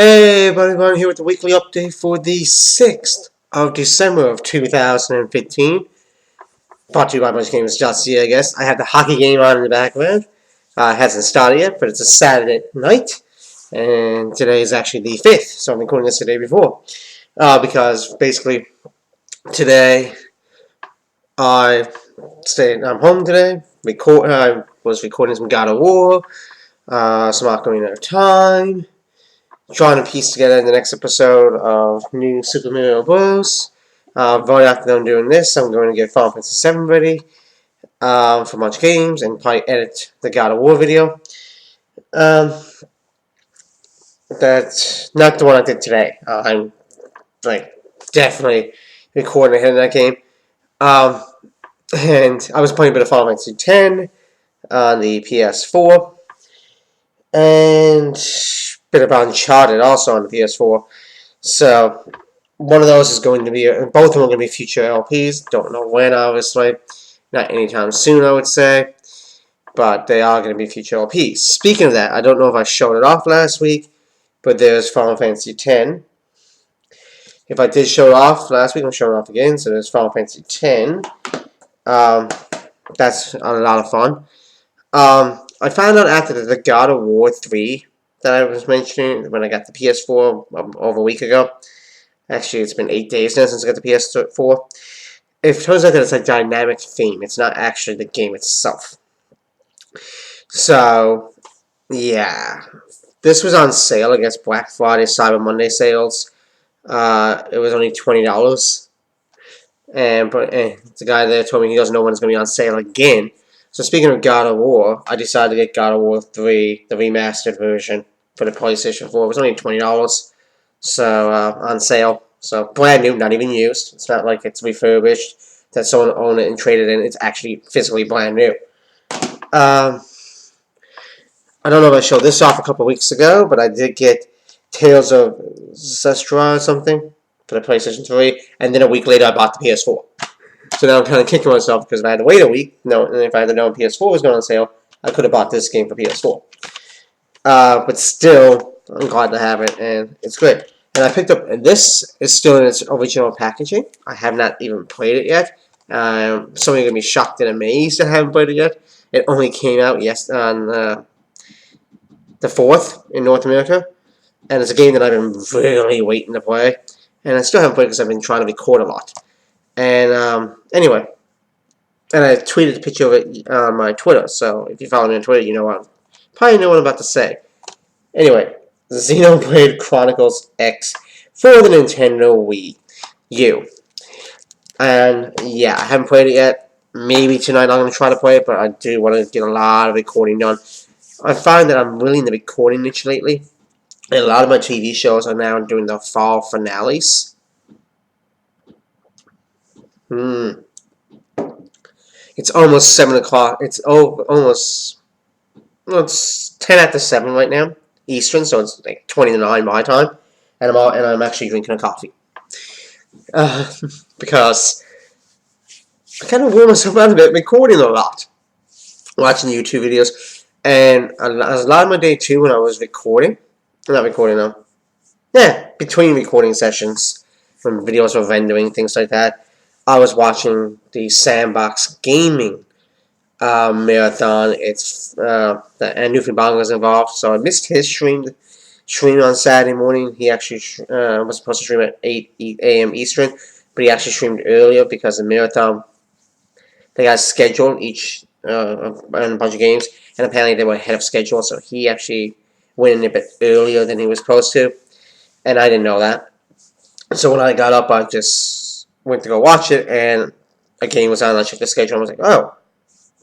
Hey everybody, Ron here with the weekly update for the 6th of December of 2015. Brought to you by MuchGames.ca, I guess. I have the hockey game on in the background. It hasn't started yet, but it's a Saturday night. And today is actually the 5th, so I'm recording this the day before. Because basically, today, I'm home today. I was recording some God of War, some Ocarina of Time. Trying to piece together the next episode of New Super Mario Bros. Right after I'm doing this, I'm going to get Final Fantasy VII ready for Munch Games and probably edit the God of War video. That's not the one I did today. I'm definitely recording ahead of that game. And I was playing a bit of Final Fantasy X on the PS4 and a bit of Uncharted also on the PS4. So one of those is going to be, both of them are going to be future LPs. Don't know when, obviously. Not anytime soon, I would say. But they are going to be future LPs. Speaking of that, I don't know if I showed it off last week, but there's Final Fantasy X. If I did show it off last week, I'm showing it off again. So there's Final Fantasy X. That's a lot of fun. I found out after the God of War 3 that I was mentioning when I got the PS4 over a week ago. Actually, it's been 8 days now since I got the PS4. It turns out that it's a dynamic theme. It's not actually the game itself. So, yeah. This was on sale against Black Friday, Cyber Monday sales. It was only $20. But the guy there told me he doesn't know when it's going to be on sale again. So speaking of God of War, I decided to get God of War 3, the remastered version, for the PlayStation 4. It was only $20. So, on sale. So, brand new, not even used. It's not like it's refurbished, that someone owned it and traded it in. It's actually physically brand new. I don't know if I showed this off a couple weeks ago, but I did get Tales of Zestra or something for the PlayStation 3, and then a week later I bought the PS4. So now I'm kind of kicking myself because if I had to wait a week, and if I had known PS4 was going on sale, I could have bought this game for PS4. But still, I'm glad to have it, and it's great. And I picked up, and this is still in its original packaging. I have not even played it yet. Some of you are going to be shocked and amazed that I haven't played it yet. It only came out on the 4th in North America. And it's a game that I've been really waiting to play. And I still haven't played because I've been trying to record a lot. And anyway, and I tweeted a picture of it on my Twitter. So if you follow me on Twitter, you know probably know what I'm about to say. Anyway, Xenoblade Chronicles X for the Nintendo Wii U. And yeah, I haven't played it yet. Maybe tonight I'm going to try to play it, but I do want to get a lot of recording done. I find that I'm really in the recording niche lately. And a lot of my TV shows are now doing the fall finales. It's almost 7 o'clock. It's almost... Well, it's 10 after 7 right now, Eastern, so it's like 20 to 9 my time. And I'm actually drinking a coffee. Because I kind of wore myself out a bit recording a lot. Watching YouTube videos. And a lot of my day too when I was recording. Not recording now. Yeah, between recording sessions. When videos were rendering, things like that. I was watching the Sandbox gaming marathon. It's and Newfie Bong was involved, so I missed his stream on Saturday morning. He actually was supposed to stream at 8 a.m. Eastern, but he actually streamed earlier because the marathon they got scheduled each on a bunch of games, and apparently they were ahead of schedule, so he actually went in a bit earlier than he was supposed to, and I didn't know that. So when I got up, I just went to go watch it, and a game was on. I checked the schedule, and I was like, oh.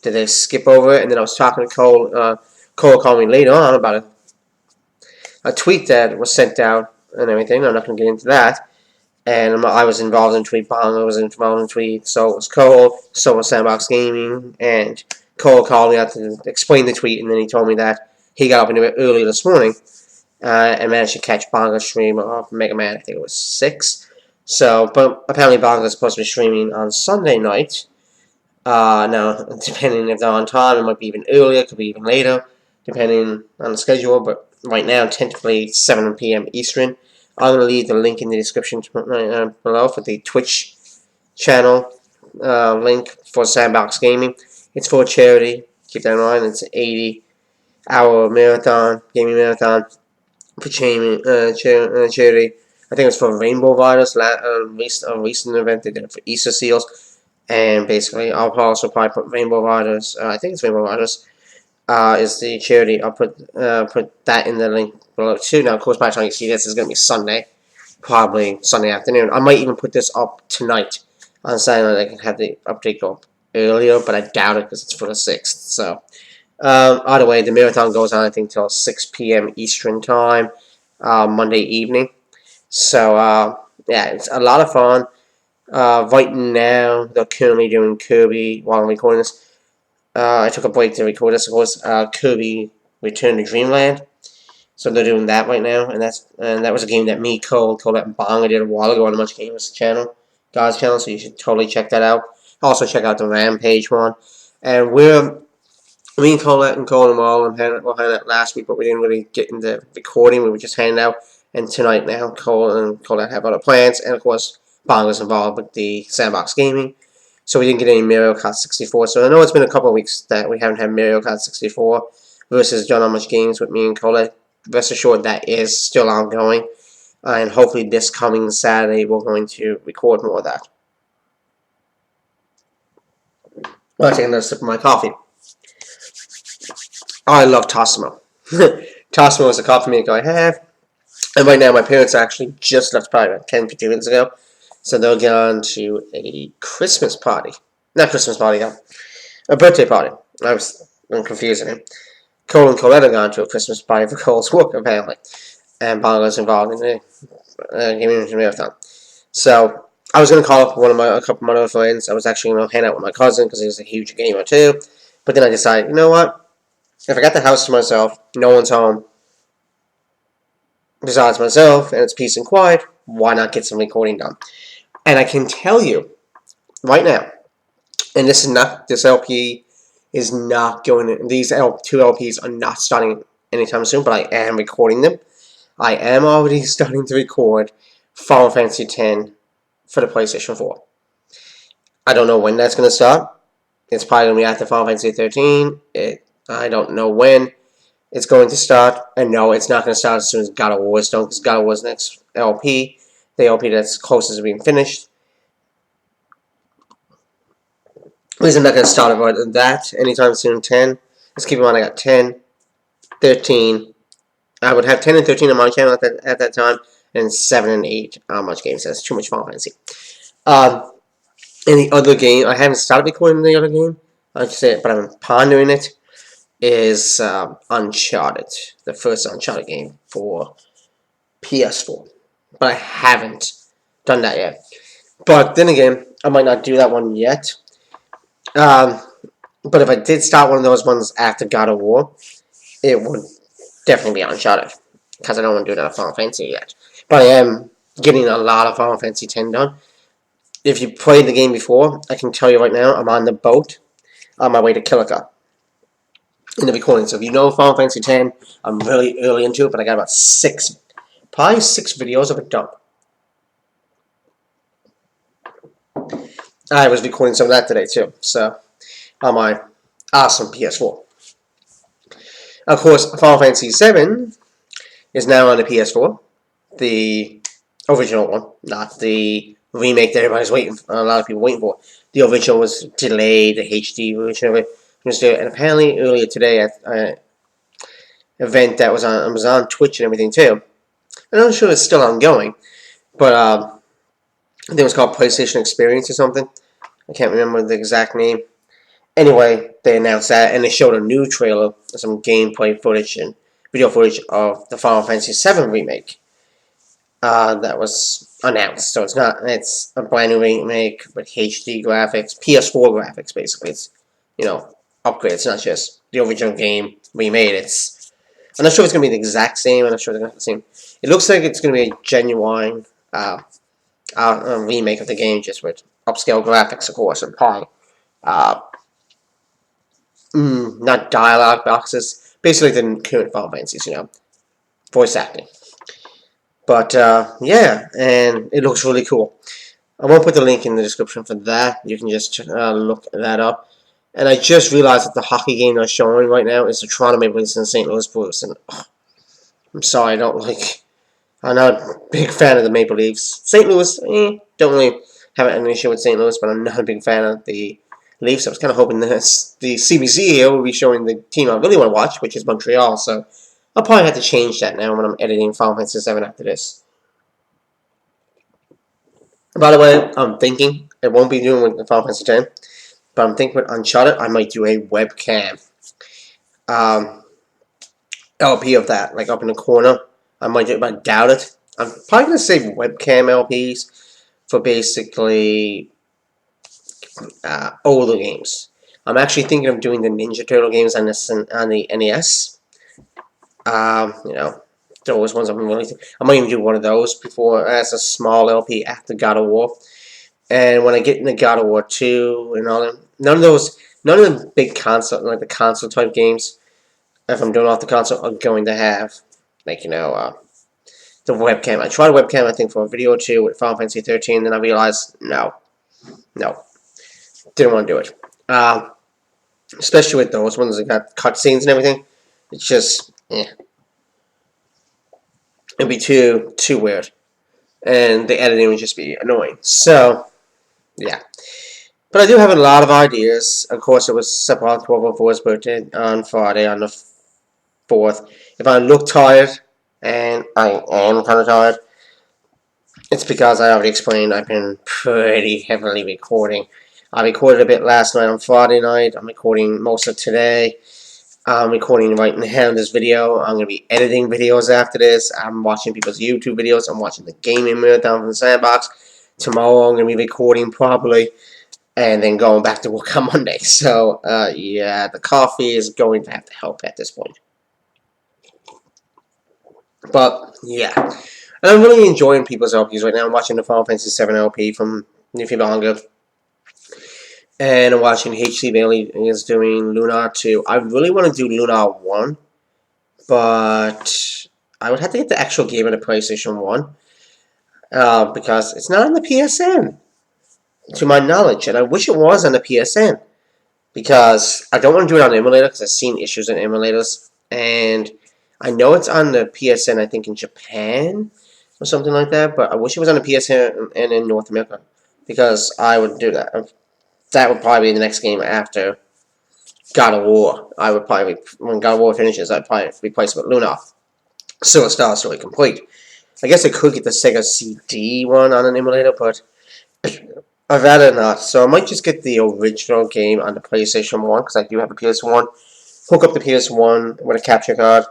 Did they skip over it? And then I was talking to Cole. Cole called me later on about a tweet that was sent out and everything. I'm not going to get into that. And I was involved in tweet bomb. I was involved in tweet. So was Cole. So was Sandbox Gaming. And Cole called me out to explain the tweet. And then he told me that he got up a bit early this morning and managed to catch Bonga's stream of Mega Man. I think it was 6. So, but apparently Bonga's supposed to be streaming on Sunday night. Now, depending if they're on time, it might be even earlier, it could be even later, depending on the schedule, but right now, tentatively 7 p.m. Eastern. I'm going to leave the link in the description below for the Twitch channel link for Sandbox Gaming. It's for charity. Keep that in mind. It's an 80-hour marathon, gaming marathon for charity. I think it's for Rainbow Riders. A recent event they did it for Easter Seals. And basically, I'll also probably put Rainbow Riders. I think it's Rainbow Riders. Is the charity. I'll put that in the link below too. Now, of course, by the time you see this, it's going to be Sunday. Probably Sunday afternoon. I might even put this up tonight on Saturday. I can have the update go up earlier, but I doubt it because it's for the 6th. So, either way, the marathon goes on, I think, till 6 p.m. Eastern Time, Monday evening. So, yeah, it's a lot of fun. Right now, they're currently doing Kirby while I'm recording this. I took a break to record this, of course. Kirby Return to Dreamland. So they're doing that right now, and that was a game that me, Colette, and Bong did a while ago on the Much Gamers channel, God's channel. So you should totally check that out. Also check out the Rampage one. And me and Colette and Cole and all were hanging out last week, but we didn't really get into recording. We were just hanging out. And tonight now, Cole and Colette have other plans, and of course, Bong was involved with the Sandbox Gaming. So we didn't get any Mario Kart 64. So I know it's been a couple of weeks that we haven't had Mario Kart 64 versus John on Much Games with me and Colette. Rest assured that is still ongoing, and hopefully this coming Saturday we're going to record more of that. I'll take another sip of my coffee. I love Tossimo. Tossimo is a coffee maker I have, and right now my parents actually just left probably about 10, 15 minutes ago, so they're going to a Christmas party. Not Christmas party, a birthday party. I'm confusing him. Cole and Colette are going to a Christmas party for Cole's work, apparently. And Bongo's involved in the gaming marathon. So, I was going to call up a couple of my other friends. I was actually going to hang out with my cousin because he's a huge gamer too. But then I decided, you know what? If I got the house to myself, no one's home besides myself, and it's peace and quiet, why not get some recording done? And I can tell you right now, and this LP is not going to, these two LPs are not starting anytime soon, but I am recording them. I am already starting to record Final Fantasy X for the PlayStation 4. I don't know when that's going to start. It's probably going to be after Final Fantasy 13. I don't know when it's going to start. And no, it's not going to start as soon as God of War is done, because God of War's next LP, the LP that's closest to being finished. At least I'm not going to start about that anytime soon. 10. Let's keep in mind I got 10, 13. I would have 10 and 13 on my channel at that time, and 7 and 8 on Much Games. That's too much Final Fantasy. And the other game, I haven't started recording the other game, I just say it, but I'm pondering it, is Uncharted. The first Uncharted game for PS4. But I haven't done that yet. But then again, I might not do that one yet. But if I did start one of those ones after God of War, it would definitely be Uncharted, because I don't want to do that Final Fantasy yet. But I am getting a lot of Final Fantasy X done. If you played the game before, I can tell you right now, I'm on the boat on my way to Kilika in the recording. So if you know Final Fantasy X, I'm really early into it, but I got about probably six videos of it done. I was recording some of that today too, so on my awesome PS4. Of course, Final Fantasy VII is now on the PS4, the original one, not the remake that everybody's waiting for, a lot of people waiting for. The original was delayed, the HD version of it was there, and apparently earlier today, an event that was on Twitch and everything too. I'm not sure it's still ongoing, but I think it was called PlayStation Experience or something. I can't remember the exact name. Anyway, they announced that, and they showed a new trailer, some gameplay footage and video footage of the Final Fantasy VII remake that was announced. So it's a brand new remake with HD graphics, PS4 graphics, basically. It's, upgrade. It's not just the original game remade. I'm not sure if it's going to be the exact same. I'm not sure it's going to be the same. It looks like it's going to be a genuine remake of the game, just with upscale graphics, of course, and probably not dialogue boxes. Basically, the current Final Fantasies, voice acting. But yeah, and it looks really cool. I won't put the link in the description for that. You can just look that up. And I just realized that the hockey game they're showing right now is the Toronto Maple Leafs and St. Louis Blues. And I'm sorry, I don't like. I'm not a big fan of the Maple Leafs. St. Louis, don't really have an issue with St. Louis, but I'm not a big fan of the Leafs. I was kind of hoping that the CBC here will be showing the team I really want to watch, which is Montreal. So I'll probably have to change that now when I'm editing Final Fantasy 7 after this. By the way, I'm thinking it won't be doing with the Final Fantasy 10, but I'm thinking with Uncharted I might do a webcam LP of that, like up in the corner. I might do it, but I doubt it. I'm probably gonna save webcam LPs for basically older games. I'm actually thinking of doing the Ninja Turtle games on the NES. You know, those ones I'm really. I might even do one of those before as a small LP after God of War. And when I get into God of War 2 and all them, none of the big console, like the console type games, if I'm doing off the console, are going to have, like, the webcam. I tried a webcam, I think, for a video or two with Final Fantasy 13, then I realized, no, didn't want to do it. Especially with those ones that got cutscenes and everything. It's just, it'd be too weird. And the editing would just be annoying. So, yeah. But I do have a lot of ideas. Of course, it was Sephiroth 1204's birthday on Friday, on the 4th. If I look tired, and I am kind of tired, it's because I already explained I've been pretty heavily recording. I recorded a bit last night on Friday night. I'm recording most of today. I'm recording right now this video. I'm going to be editing videos after this. I'm watching people's YouTube videos. I'm watching the gaming marathon from Sandbox. Tomorrow I'm going to be recording probably. And then going back to work on Monday. So, yeah, the coffee is going to have to help at this point. But, yeah. And I'm really enjoying people's LPs right now. I'm watching the Final Fantasy 7 LP from Nifty Manga. And I'm watching HC Bailey is doing Lunar 2. I really want to do Lunar 1. But I would have to get the actual game on the PlayStation 1. Because it's not on the PSN. To my knowledge. And I wish it was on the PSN. Because I don't want to do it on emulator because I've seen issues in emulators. And I know it's on the PSN, I think, in Japan or something like that. But I wish it was on the PSN and in North America. Because I would do that. That would probably be the next game after God of War. I would probably, when God of War finishes, I'd probably replace it with Luna. So it's not really complete. I guess I could get the Sega CD one on an emulator, but I'd rather not. So I might just get the original game on the PlayStation 1, because I do have a PS1. Hook up the PS1 with a capture card,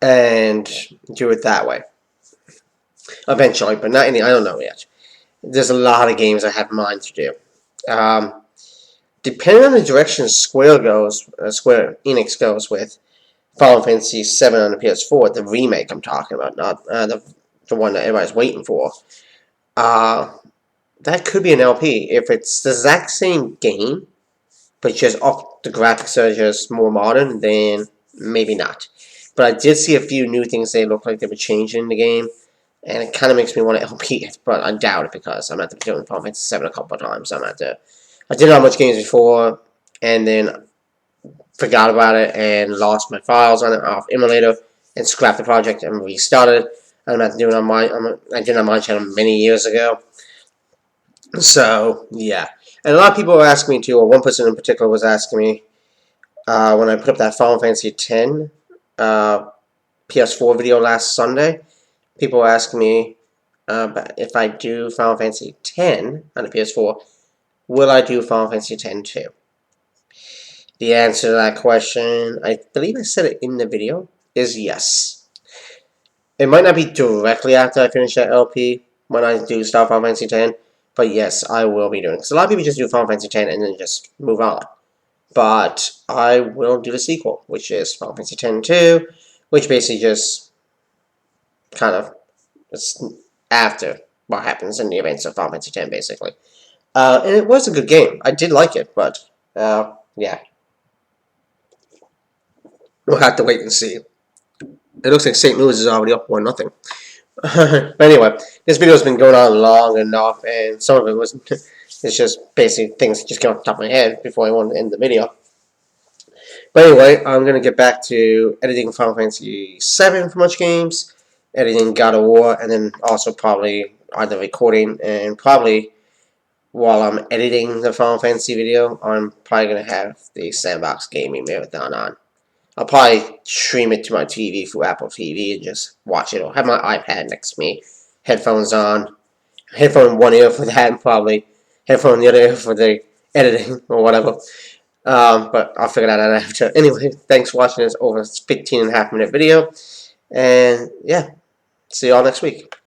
and do it that way. Eventually, but not any. I don't know yet. There's a lot of games I have in mind to do. Depending on the direction Square Enix goes with Final Fantasy 7 on the PS4, the remake I'm talking about, not the one that everybody's waiting for. That could be an LP. If it's the exact same game, but just the graphics are just more modern, then maybe not. But I did see a few new things they look like they were changing in the game, and it kind of makes me want to LP it, but I doubt it because I'm at the doing Final Fantasy 7 a couple of times. I did not much games before, and then forgot about it and lost my files on it off emulator and scrapped the project and restarted. I'm not doing it on I did it on my channel many years ago. So, yeah. And a lot of people were asking me too, or one person in particular was asking me when I put up that Final Fantasy X PS4 video last Sunday. People were asking me if I do Final Fantasy X on the PS4, will I do Final Fantasy X too? The answer to that question, I believe I said it in the video, is yes. It might not be directly after I finish that LP when I do start Final Fantasy X, but yes, I will be doing it. Because a lot of people just do Final Fantasy X and then just move on. But I will do the sequel, which is Final Fantasy X-2, which basically just kind of is after what happens in the events of Final Fantasy X, basically. And it was a good game. I did like it, but yeah. We'll have to wait and see. It looks like St. Louis is already up 1-0. But anyway, this video has been going on long enough, and some of it was it's just basically things that just came off the top of my head before I wanted to end the video. But anyway, I'm gonna get back to editing Final Fantasy VII for much games, editing God of War, and then also probably either recording and probably while I'm editing the Final Fantasy video, I'm probably gonna have the Sandbox gaming marathon on. I'll probably stream it to my TV through Apple TV and just watch it. I'll have my iPad next to me, headphones on, headphone in one ear for that, and probably headphone in the other ear for the editing or whatever. But I'll figure that out after. Anyway, thanks for watching this over 15.5-minute video. And yeah, see y'all next week.